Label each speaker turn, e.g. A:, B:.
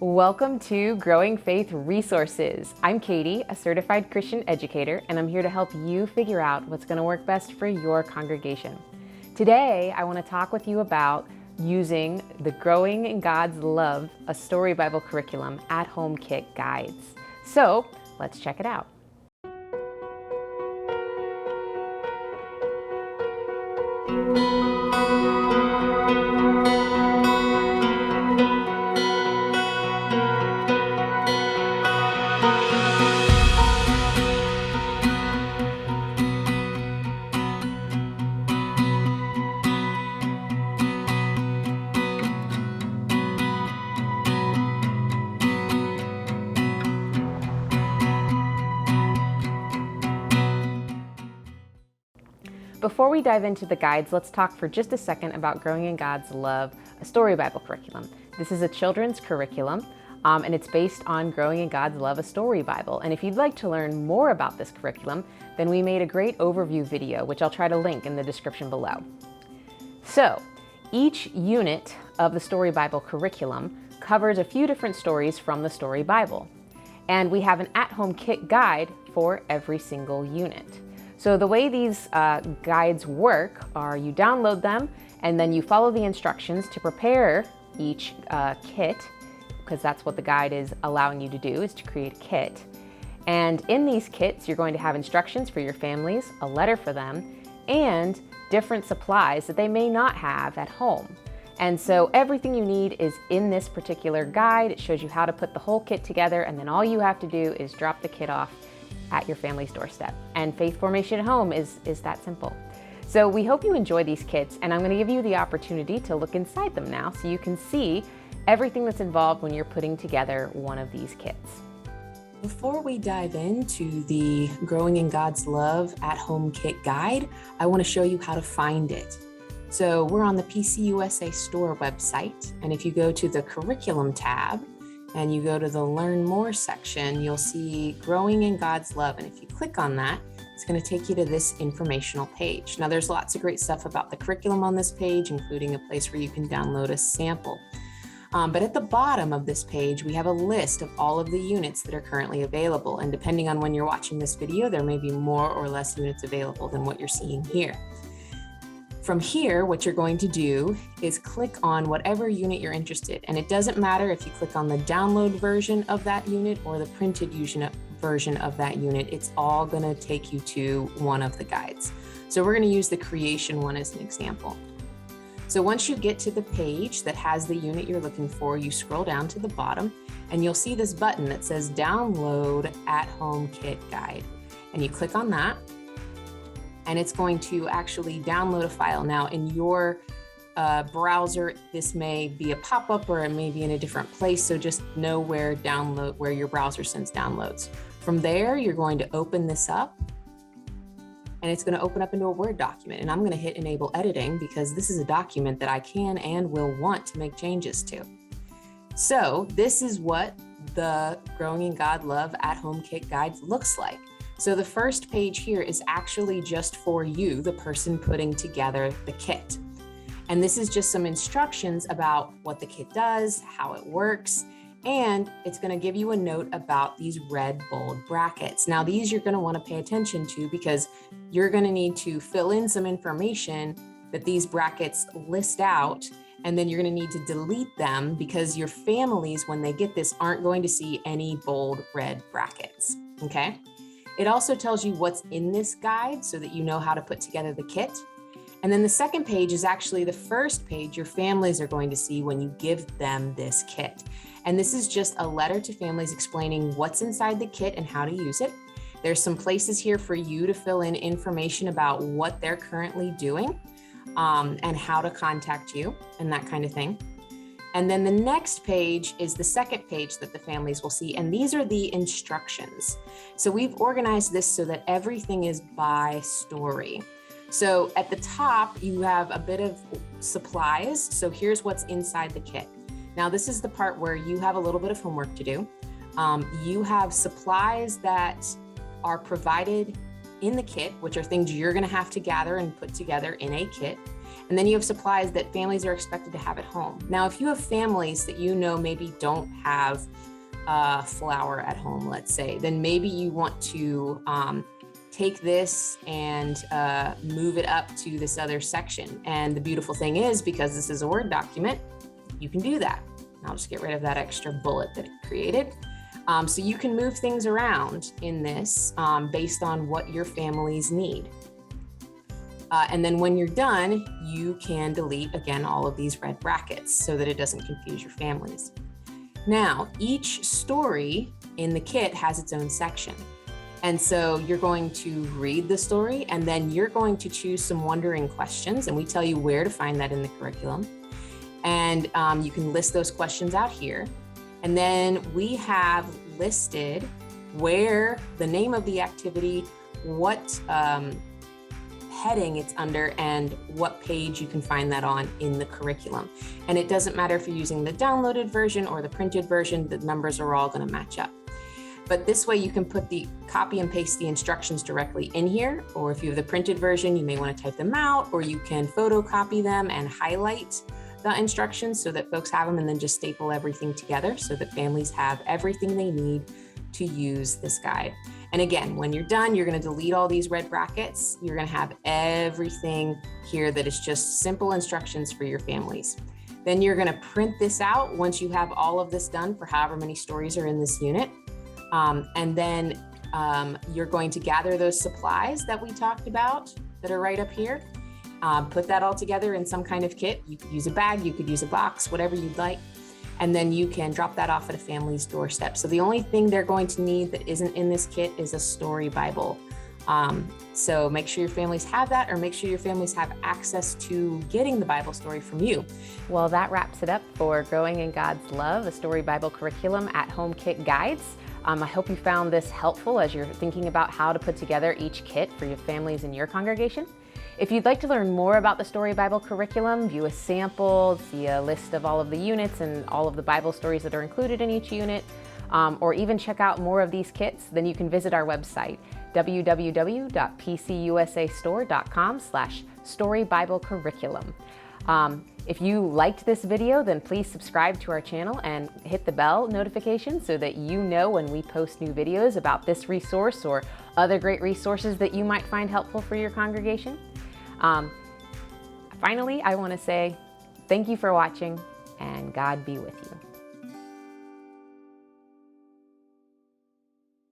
A: Welcome to Growing Faith Resources. I'm Katie, a certified Christian educator, and I'm here to help you figure out what's going to work best for your congregation. Today, I want to talk with you about using the Growing in God's Love, a Story Bible Curriculum at-home kit guides. So let's check it out. Before we dive into the guides, let's talk for just a second about Growing in God's Love, a Story Bible Curriculum. This is a children's curriculum, and it's based on Growing in God's Love, a Story Bible. And if you'd like to learn more about this curriculum, then we made a great overview video, which I'll try to link in the description below. So, each unit of the Story Bible curriculum covers a few different stories from the Story Bible. And we have an at-home kit guide for every single unit. So the way these guides work are you download them and then you follow the instructions to prepare each kit, because that's what the guide is allowing you to do, is to create a kit. And in these kits, you're going to have instructions for your families, a letter for them, and different supplies that they may not have at home. And so everything you need is in this particular guide. It shows you how to put the whole kit together, and then all you have to do is drop the kit off at your family's doorstep. And faith formation at home is that simple. So we hope you enjoy these kits, and I'm going to give you the opportunity to look inside them now so you can see everything that's involved when you're putting together one of these kits. Before we dive into the Growing in God's Love at-home kit guide, I want to show you how to find it. So we're on the PCUSA store website, and if you go to the curriculum tab, and you go to the Learn More section, you'll see Growing in God's Love. And if you click on that, it's going to take you to this informational page. Now, there's lots of great stuff about the curriculum on this page, including a place where you can download a sample. But at the bottom of this page, we have a list of all of the units that are currently available. And depending on when you're watching this video, there may be more or less units available than what you're seeing here. From here, what you're going to do is click on whatever unit you're interested in. And it doesn't matter if you click on the download version of that unit or the printed version of that unit, it's all going to take you to one of the guides. So we're going to use the creation one as an example. So once you get to the page that has the unit you're looking for, you scroll down to the bottom and you'll see this button that says Download at-home kit guide. And you click on that, and it's going to actually download a file. Now in your browser, this may be a pop-up or it may be in a different place, so just know where your browser sends downloads. From there, you're going to open this up, and it's going to open up into a Word document. And I'm going to hit Enable Editing because this is a document that I can and will want to make changes to. So this is what the Growing in God Love at-home kit guide looks like. So the first page here is actually just for you, the person putting together the kit. And this is just some instructions about what the kit does, how it works, and it's going to give you a note about these red bold brackets. Now these you're going to want to pay attention to because you're going to need to fill in some information that these brackets list out, and then you're going to need to delete them because your families, when they get this, aren't going to see any bold red brackets, okay? It also tells you what's in this guide so that you know how to put together the kit. And then the second page is actually the first page your families are going to see when you give them this kit. And this is just a letter to families explaining what's inside the kit and how to use it. There's some places here for you to fill in information about what they're currently doing and how to contact you and that kind of thing. And then the next page is the second page that the families will see, and these are the instructions. So we've organized this so that everything is by story. So at the top, you have a bit of supplies. So here's what's inside the kit. Now this is the part where you have a little bit of homework to do. You have supplies that are provided in the kit, which are things you're going to have to gather and put together in a kit.
B: And then you have supplies that families are expected to have at home. Now, if you have families that you know maybe don't have flour at home, let's say, then maybe you want to take this and move it up to this other section. And the beautiful thing is, because this is a Word document, you can do that. I'll just get rid of that extra bullet that it created. So you can move things around in this based on what your families need. And then when you're done, you can delete, again, all of these red brackets so that it doesn't confuse your families. Now, each story in the kit has its own section. And so you're going to read the story, and then you're going to choose some wondering questions, and we tell you where to find that in the curriculum. And you can list those questions out here. And then we have listed where the name of the activity, what heading it's under, and what page you can find that on in the curriculum. And it doesn't matter if you're using the downloaded version or the printed version, the numbers are all going to match up. But this way you can copy and paste the instructions directly in here, or if you have the printed version, you may want to type them out, or you can photocopy them and highlight the instructions so that folks have them, and then just staple everything together so that families have everything they need to use this guide. And again, when you're done, you're going to delete all these red brackets. You're going to have everything here that is just simple instructions for your families. Then you're going to print this out once you have all of this done for however many stories are in this unit. And then you're going to gather those supplies that we talked about that are right up here. Put that all together in some kind of kit. You could use a bag, you could use a box, whatever you'd like. And then you can drop that off at a family's doorstep. So the only thing they're going to need that isn't in this kit is a story Bible. So make sure your families have that, or make sure your families have access to getting the Bible story from you.
A: Well, that wraps it up for Growing in God's Love, a Story Bible Curriculum at Home Kit Guides. I hope you found this helpful as you're thinking about how to put together each kit for your families in your congregation. If you'd like to learn more about the Story Bible curriculum, view a sample, see a list of all of the units and all of the Bible stories that are included in each unit, or even check out more of these kits, then you can visit our website, www.pcusastore.com/storybiblecurriculum. If you liked this video, then please subscribe to our channel and hit the bell notification so that you know when we post new videos about this resource or other great resources that you might find helpful for your congregation. Finally, I want to say thank you for watching, and God be with you.